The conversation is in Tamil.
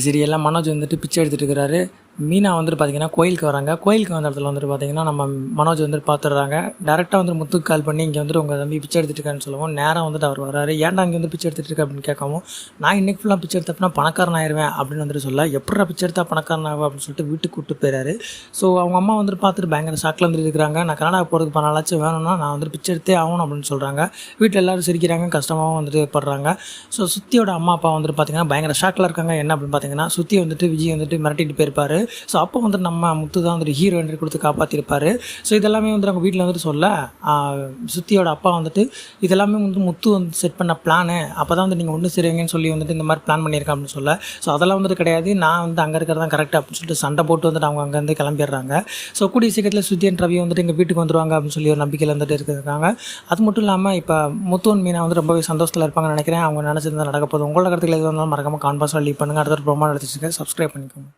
சீரியலில் மனோஜ் வந்துட்டு பிச்சை எடுத்துகிட்டு இருக்கிறாரு. மீனா வந்துட்டு பார்த்திங்கன்னா கோயிலுக்கு வராங்க. கோயிலுக்கு வந்த இடத்துல வந்துட்டு பார்த்திங்கன்னா நம்ம மனோஜ் வந்துட்டு பார்த்துடுறாங்க. டேரெக்டாக வந்துட்டு முத்துக்கு கால் பண்ணி இங்கே வந்துட்டு உங்கள் தம்பி பிச்சை எடுத்துகிட்டு இருக்கான்னு சொல்லவும் நேராக வந்துட்டு அவர் வராரு. ஏன்டா இங்கே வந்து பிச்சை எடுத்துகிட்டு இருக்க அப்படின்னு கேட்கவும், நான் இன்றைக்கி ஃபுல்லாக பிச்சை எடுத்தப்பனா பணக்காரன் ஆயிடுவேன் அப்படின்னு வந்துட்டு சொல்ல, எப்படா பிச்சை எடுத்தா பணக்காரன் ஆகும் அப்படின்னு சொல்லிட்டு வீட்டுக்கு கூப்பிட்டு போயிறாரு. ஸோ அவங்க அம்மா வந்துட்டு பார்த்துட்டு பயங்கர ஷாக்கில் வந்துட்டு இருக்கிறாங்க. நான் கனடா போகிறதுக்கு பணம் வேணும்னா நான் வந்துட்டு பிச்சை எடுத்தே ஆகணும் அப்படின்னு சொல்கிறாங்க. வீட்டில் எல்லோரும் சிரிக்கிறாங்க, கஷ்டமாகவும் வந்துட்டு படுறாங்க. ஸோ சுத்தியோட அம்மா அப்பா வந்துட்டு பார்த்திங்கன்னா பயங்கர ஷாக்கில் இருக்காங்க. என்ன அப்படின்னு பார்த்தீங்கன்னா, சுத்தி வந்துட்டு விஜய் வந்துட்டு மிரட்டிட்டு போயிருப்பார். ஸோ அப்போ வந்துட்டு நம்ம முத்து தான் வந்துட்டு ஹீரோ என்ட்ரி கொடுத்து காப்பாற்றிருப்பார். ஸோ இதெல்லாமே வந்துட்டு அவங்க வீட்டில் வந்துட்டு சொல்ல, சுத்தியோட அப்பா வந்துட்டு இதெல்லாமே வந்து முத்து வந்து செட் பண்ண பிளானு, அப்போ தான் வந்து நீங்கள் ஒன்று சேருவீங்கன்னு சொல்லி வந்துட்டு இந்த மாதிரி பிளான் பண்ணியிருக்கேன் அப்படின்னு சொல்ல, ஸோ அதெல்லாம் வந்துட்டு கிடையாது, நான் வந்து அங்கே இருக்கிறது தான் கரெக்டாக அப்படின்னு சொல்லிட்டு சண்டை போட்டு வந்துட்டு அவங்க அங்கேருந்து கிளம்பிடுறாங்க. ஸோ கூடிய சீக்கிரத்தில் சுத்தி அண்ட் ரவி வந்துட்டு எங்கள் வீட்டுக்கு வந்துடுவாங்க அப்படின்னு சொல்லி ஒரு நம்பிக்கையில் வந்துட்டு இருக்காங்க. அது மட்டும் இல்லாமல் இப்போ முத்து அண்ட் மீனா வந்து ரொம்பவே சந்தோஷத்தில் இருப்பாங்கன்னு நினைக்கிறேன். அவங்க நினச்சிருந்தா நடக்க போதும். உங்களோட கருத்துக்கள் எது வந்தாலும் மறக்காமல் கான்பாஸாக லீவ் பண்ணுங்கள். அடுத்த ப்ரோமோ எடுத்துச்சுக்க சப்ஸ்கிரைப் பண்ணிக்கோங்க.